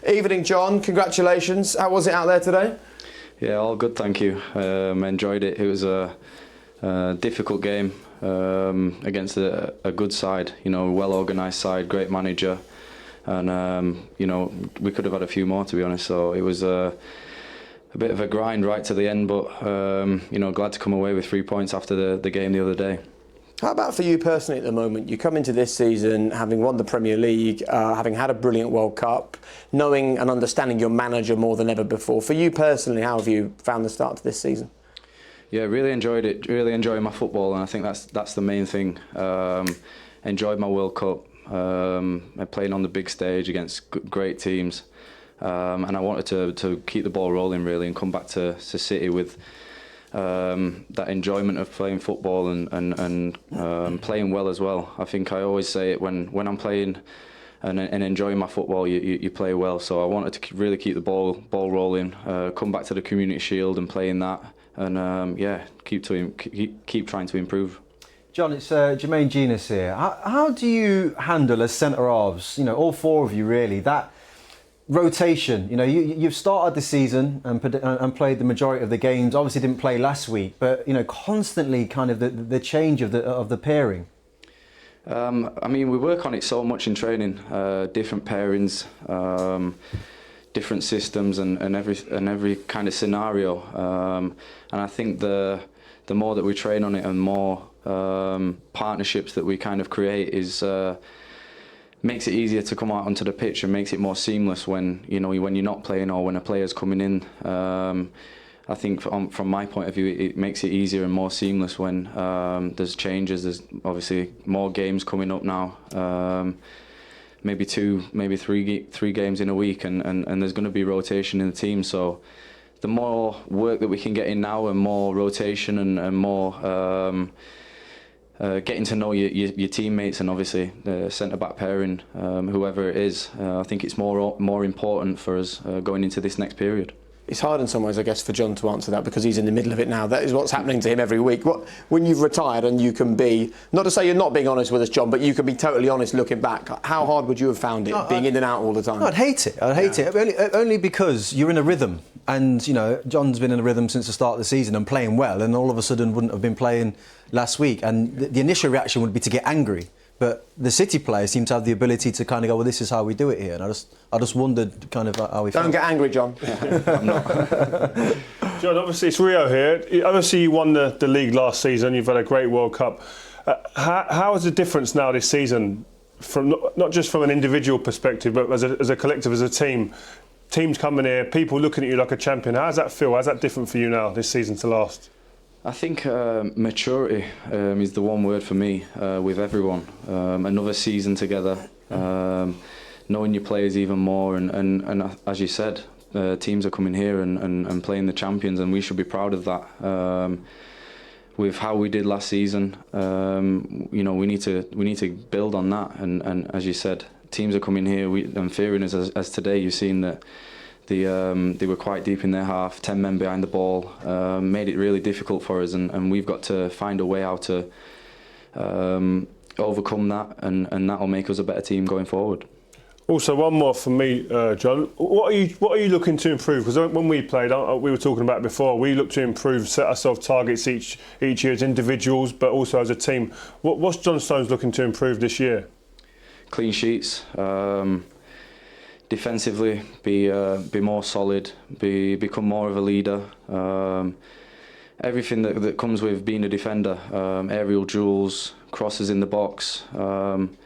Evening, John. Congratulations. How was it out there today? Yeah, all good, thank you. Enjoyed it. It was a difficult game against a good side, well organised side, great manager, and we could have had a few more, to be honest. So it was a bit of a grind right to the end, but glad to come away with 3 points after the game the other day. How about for you personally at the moment? You come into this season having won the Premier League, having had a brilliant World Cup, knowing and understanding your manager more than ever before. For you personally, how have you found the start to this season? Yeah, really enjoyed it. Really enjoying my football, and I think that's the main thing. Enjoyed my World Cup, playing on the big stage against great teams, and I wanted to keep the ball rolling really and come back to City with that enjoyment of playing football and playing well as well. I think I always say it when I'm playing and enjoying my football, you play well. So I wanted to really keep the ball rolling, come back to the Community Shield and play in that, and keep trying to improve. John, it's Jermaine Genius here. How do you handle as centre halves? All four of you really. That rotation, you've started the season and played the majority of the games. Obviously didn't play last week, but constantly kind of the change of the pairing. We work on it so much in training, different pairings, different systems, and every kind of scenario. And I think the more that we train on it and more partnerships that we kind of create is. Makes it easier to come out onto the pitch and makes it more seamless when you're not playing or when a player's coming in. I think from my point of view, it makes it easier and more seamless when there's changes. There's obviously more games coming up now. Maybe three games in a week, and there's going to be rotation in the team. So the more work that we can get in now and more rotation and more. Getting to know your teammates and obviously the centre-back pairing, whoever it is, I think it's more important for us going into this next period. It's hard in some ways, I guess, for John to answer that because he's in the middle of it now. That is what's happening to him every week. When you've retired and you can be, not to say you're not being honest with us, John, but you can be totally honest looking back. How hard would you have found it, being in and out all the time? I'd hate it. Only because you're in a rhythm. And, John's been in a rhythm since the start of the season and playing well, and all of a sudden wouldn't have been playing last week. And the initial reaction would be to get angry. But the City players seem to have the ability to kind of go, well, this is how we do it here. And I just wondered kind of how we felt. Don't get angry, John. I'm not. John, obviously it's Rio here. Obviously you won the league last season. You've had a great World Cup. How is the difference now this season, from not just from an individual perspective, but as a collective, as a team? Teams coming here, people looking at you like a champion. How does that feel? How's that different for you now, this season to last? I think maturity is the one word for me with everyone. Another season together, knowing your players even more, and as you said, teams are coming here and playing the champions, and we should be proud of that. With how we did last season, we need to build on that, and as you said, teams are coming here and fearing us as today. You've seen that. They were quite deep in their half, 10 men behind the ball, made it really difficult for us, and we've got to find a way how to overcome that, and that'll make us a better team going forward. Also, one more from me, John. What are you looking to improve? Because when we played, we were talking about it before, we look to improve, set ourselves targets each year as individuals, but also as a team. What's John Stones looking to improve this year? Clean sheets. Defensively, be more solid, become more of a leader. Everything that comes with being a defender, aerial duels, crosses in the box, and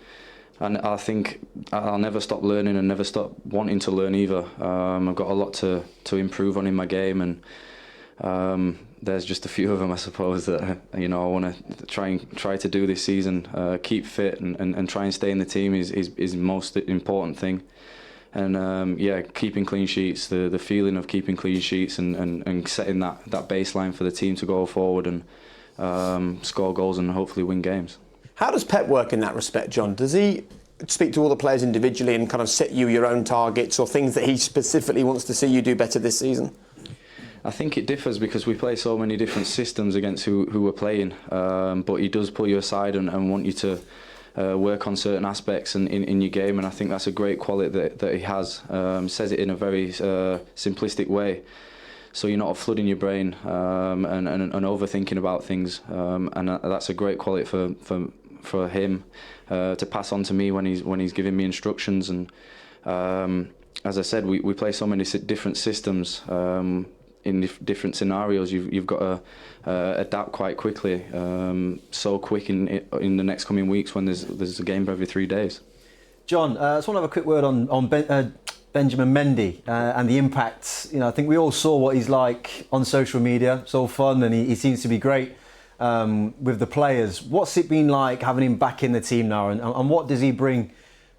I think I'll never stop learning and never stop wanting to learn either. I've got a lot to improve on in my game, and there's just a few of them, I suppose, that I want to try to do this season. Keep fit and try and stay in the team is the most important thing. And keeping clean sheets, the feeling of keeping clean sheets and setting that baseline for the team to go forward and score goals and hopefully win games. How does Pep work in that respect, John? Does he speak to all the players individually and kind of set you your own targets or things that he specifically wants to see you do better this season? I think it differs because we play so many different systems against who we're playing, but he does pull you aside and want you to work on certain aspects in your game, and I think that's a great quality that he has. Says it in a very simplistic way, so you're not flooding your brain and overthinking about things, and that's a great quality for him to pass on to me when he's giving me instructions. And as I said, we play so many different systems. In different scenarios, you've got to adapt quite quickly, so quick in the next coming weeks when there's a game every 3 days. John, I just want to have a quick word on Benjamin Mendy and the impact. I think we all saw what he's like on social media. It's all fun, and he seems to be great with the players. What's it been like having him back in the team now, and what does he bring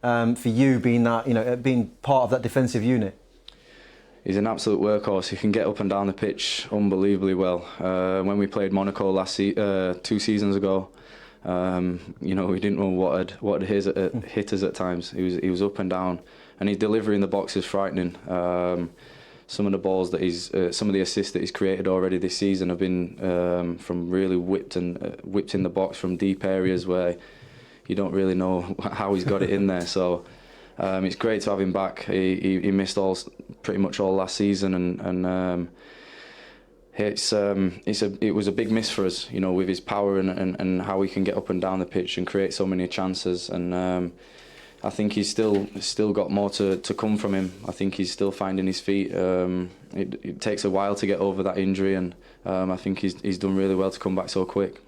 for you, being that being part of that defensive unit? He's an absolute workhorse. He can get up and down the pitch unbelievably well. When we played Monaco 2 seasons ago, we didn't know what hit us at times. He was up and down, and his delivery in the box is frightening. Some of the balls that some of the assists that he's created already this season have been from really whipped in the box from deep areas where you don't really know how he's got it in there. So. It's great to have him back. He missed pretty much all last season, and it was a big miss for us, with his power and how he can get up and down the pitch and create so many chances. And I think he's still got more to come from him. I think he's still finding his feet. It takes a while to get over that injury, and I think he's done really well to come back so quick.